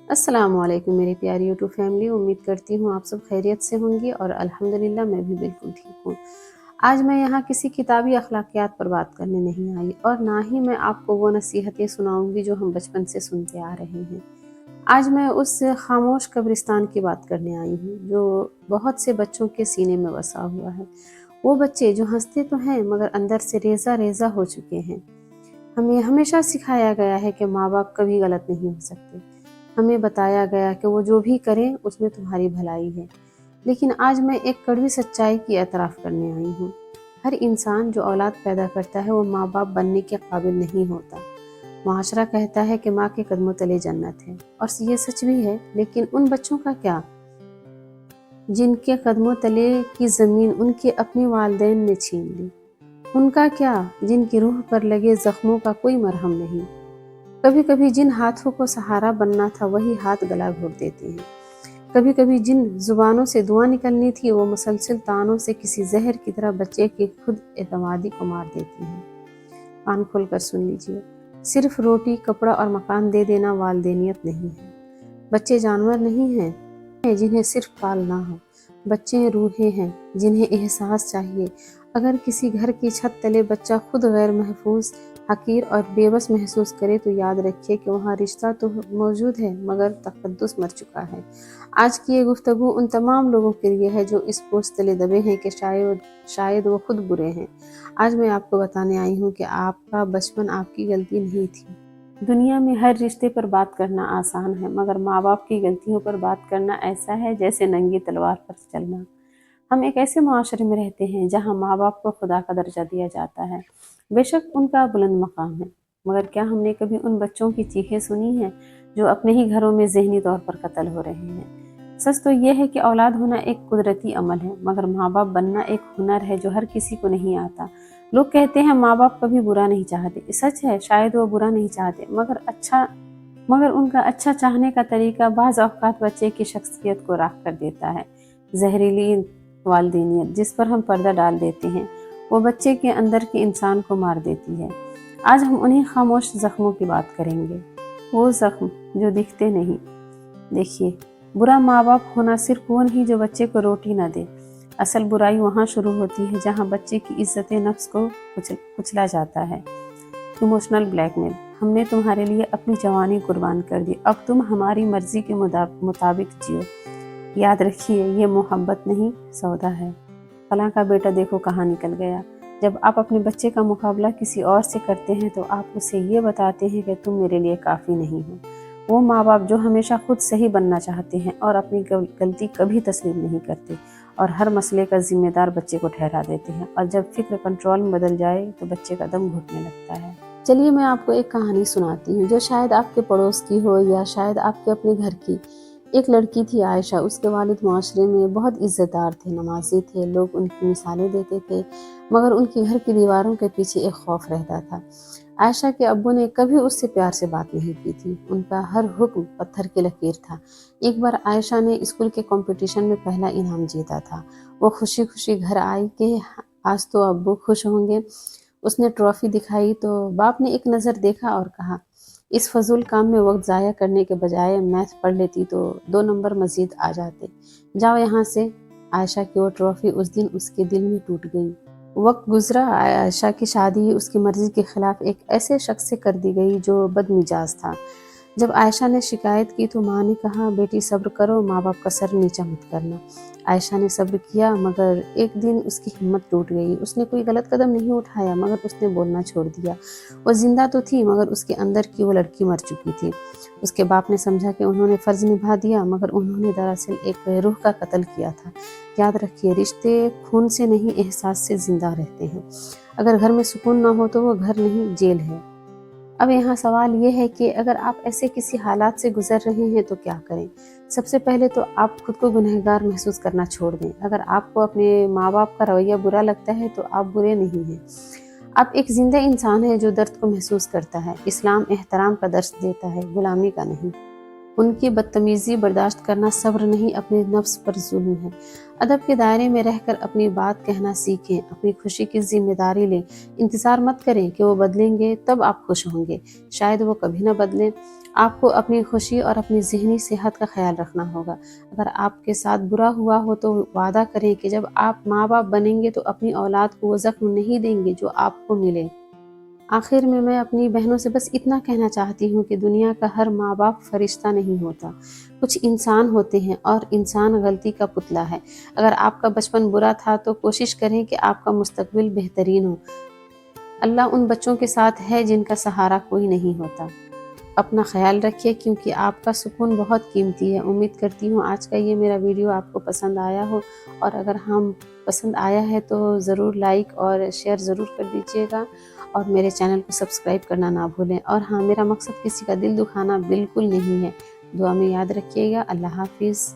अस्सलाम वालेकुम मेरी प्यारी यूट्यूब फैमिली। उम्मीद करती हूँ आप सब खैरियत से होंगी और अल्हम्दुलिल्लाह मैं भी बिल्कुल ठीक हूँ। आज मैं यहाँ किसी किताबी अखलाकियात पर बात करने नहीं आई और ना ही मैं आपको वो नसीहतें सुनाऊंगी जो हम बचपन से सुनते आ रहे हैं। आज मैं उस खामोश कब्रिस्तान की बात करने आई हूँ जो बहुत से बच्चों के सीने में बसा हुआ है। वो बच्चे जो हंसते तो हैं मगर अंदर से रेजा रेजा हो चुके हैं। हमें हमेशा सिखाया गया है कि माँ बाप कभी गलत नहीं हो सकते। हमें बताया गया कि वो जो भी करें उसमें तुम्हारी भलाई है। लेकिन आज मैं एक कड़वी सच्चाई की एतराफ़ करने आई हूँ। हर इंसान जो औलाद पैदा करता है वो माँ बाप बनने के काबिल नहीं होता। मुआशरा कहता है कि माँ के कदमों तले जन्नत है और ये सच भी है, लेकिन उन बच्चों का क्या जिनके कदमों तले की ज़मीन उनके अपने वालिदैन ने छीन ली? उनका क्या जिनकी रूह पर लगे ज़ख्मों का कोई मरहम नहीं? कभी कभी जिन हाथों को सहारा बनना था वही हाथ गला घोट देते हैं। कभी कभी जिन जुबानों से दुआ निकलनी थी वो मुसलसल तानों से किसी जहर की तरह बच्चे की खुद एतमादी को मार देती हैं। कान खोल कर सुन लीजिए, सिर्फ रोटी कपड़ा और मकान दे देना वालदेनियत नहीं है। बच्चे जानवर नहीं हैं जिन्हें सिर्फ पालना हो। बच्चे रूहें हैं जिन्हें एहसास चाहिए। अगर किसी घर की छत तले बच्चा खुद गैर महफूज, हकीर और बेबस महसूस करे तो याद रखिए कि वहाँ रिश्ता तो मौजूद है मगर तकद्दुस मर चुका है। आज की ये गुफ्तगू उन तमाम लोगों के लिए है जो इस बोझ तले दबे हैं कि शायद वो खुद बुरे हैं। आज मैं आपको बताने आई हूँ कि आपका बचपन आपकी गलती नहीं थी। दुनिया में हर रिश्ते पर बात करना आसान है मगर माँ बाप की गलतियों पर बात करना ऐसा है जैसे नंगी तलवार पर चलना। हम एक ऐसे मुआशरे में रहते हैं जहाँ माँ बाप को खुदा का दर्जा दिया जाता है। बेशक उनका बुलंद मकाम है, मगर क्या हमने कभी उन बच्चों की चीखें सुनी हैं जो अपने ही घरों में ज़हनी तौर पर कत्ल हो रहे हैं? सच तो यह है कि औलाद होना एक कुदरती अमल है मगर माँ बाप बनना एक हुनर है जो हर किसी को नहीं आता। लोग कहते हैं माँ बाप कभी बुरा नहीं चाहते। सच है, शायद वो बुरा नहीं चाहते मगर उनका अच्छा चाहने का तरीका बाज़ औक़ात बच्चे की शख्सियत को राख कर देता है। जहरीली वालदेनियत जिस पर हम पर्दा डाल देते हैं वो बच्चे के अंदर के इंसान को मार देती है। आज हम उन्हीं खामोश जख्मों की बात करेंगे, वो जख्म जो दिखते नहीं। देखिए, बुरा माँ बाप होना सिर्फ वो नहीं जो बच्चे को रोटी न दे। असल बुराई वहाँ शुरू होती है जहाँ बच्चे की इज्जत नफ्स को कुचला जाता है। इमोशनल ब्लैकमेल, हमने तुम्हारे लिए अपनी जवानी कुर्बान कर दी, अब तुम हमारी मर्जी के मुताबिक जियो। याद रखिए, ये मोहब्बत नहीं सौदा है। फलां का बेटा देखो कहाँ निकल गया। जब आप अपने बच्चे का मुकाबला किसी और से करते हैं तो आप उसे ये बताते हैं कि तुम मेरे लिए काफ़ी नहीं हो। वो माँ बाप जो हमेशा खुद सही बनना चाहते हैं और अपनी गलती कभी तस्लीम नहीं करते और हर मसले का जिम्मेदार बच्चे को ठहरा देते हैं, और जब फिक्र कंट्रोल में बदल जाए तो बच्चे का दम घुटने लगता है। चलिए मैं आपको एक कहानी सुनाती हूँ जो शायद आपके पड़ोस की हो या शायद आपके अपने घर की। एक लड़की थी आयशा, उसके वालिद माशरे में बहुत इज़्ज़तदार थे, नमाजी थे, लोग उनकी मिसालें देते थे, मगर उनके घर की दीवारों के पीछे एक खौफ रहता था। आयशा के अब्बू ने कभी उससे प्यार से बात नहीं की थी, उनका हर हुक्म पत्थर की लकीर था। एक बार आयशा ने स्कूल के कंपटीशन में पहला इनाम जीता था। वो खुशी खुशी घर आई कि आज तो अब्बू खुश होंगे। उसने ट्रॉफी दिखाई तो बाप ने एक नज़र देखा और कहा, इस फजूल काम में वक्त ज़ाया करने के बजाय मैथ पढ़ लेती तो 2 नंबर मज़ीद आ जाते। जाओ यहाँ से। आयशा की वो ट्रॉफ़ी उस दिन उसके दिल में टूट गई। वक्त गुजरा, आयशा की शादी उसकी मर्ज़ी के ख़िलाफ़ एक ऐसे शख्स से कर दी गई जो बदमिजाज था। जब आयशा ने शिकायत की तो माँ ने कहा, बेटी सब्र करो, माँ बाप का सर नीचा मत करना। आयशा ने सब्र किया मगर एक दिन उसकी हिम्मत टूट गई। उसने कोई गलत कदम नहीं उठाया मगर उसने बोलना छोड़ दिया। वो जिंदा तो थी मगर उसके अंदर की वो लड़की मर चुकी थी। उसके बाप ने समझा कि उन्होंने फ़र्ज़ निभा दिया मगर उन्होंने दरअसल एक रूह का कत्ल किया था। याद रखिए, रिश्ते खून से नहीं एहसास से ज़िंदा रहते हैं। अगर घर में सुकून ना हो तो वो घर नहीं, जेल है। अब यहाँ सवाल ये है कि अगर आप ऐसे किसी हालात से गुजर रहे हैं तो क्या करें? सबसे पहले तो आप खुद को गुनहगार महसूस करना छोड़ दें। अगर आपको अपने माँ बाप का रवैया बुरा लगता है तो आप बुरे नहीं हैं। आप एक जिंदा इंसान है जो दर्द को महसूस करता है। इस्लाम एहतराम का दर्स देता है, गुलामी का नहीं। उनकी बदतमीजी बर्दाश्त करना सब्र नहीं, अपने नफ्स पर जुल्म है। अदब के दायरे में रहकर अपनी बात कहना सीखें, अपनी खुशी की जिम्मेदारी लें। इंतज़ार मत करें कि वो बदलेंगे तब आप खुश होंगे, शायद वो कभी ना बदलें। آپ کو اپنی خوشی اور اپنی ذہنی صحت کا خیال رکھنا ہوگا۔ اگر آپ کے ساتھ برا ہوا ہو تو وعدہ کریں کہ جب آپ ماں باپ بنیں گے تو اپنی اولاد کو وہ زخم نہیں دیں گے جو آپ کو ملے۔ آخر میں اپنی بہنوں سے بس اتنا کہنا چاہتی ہوں کہ دنیا کا ہر ماں باپ فرشتہ نہیں ہوتا، کچھ انسان ہوتے ہیں اور انسان غلطی کا پتلا ہے۔ اگر آپ کا بچپن برا تھا تو کوشش کریں کہ آپ کا مستقبل بہترین ہو۔ اللہ ان بچوں کے ساتھ ہے جن کا سہارا کوئی نہیں ہوتا۔ اپنا خیال رکھیے کیونکہ آپ کا سکون بہت قیمتی ہے۔ امید کرتی ہوں آج کا یہ میرا ویڈیو آپ کو پسند آیا ہو، اور اگر پسند آیا ہے تو ضرور لائک اور شیئر ضرور کر دیجیے گا، اور میرے چینل کو سبسکرائب کرنا نہ بھولیں۔ اور ہاں، میرا مقصد کسی کا دل دکھانا بالکل نہیں ہے۔ دعا میں یاد رکھیے گا۔ اللہ حافظ۔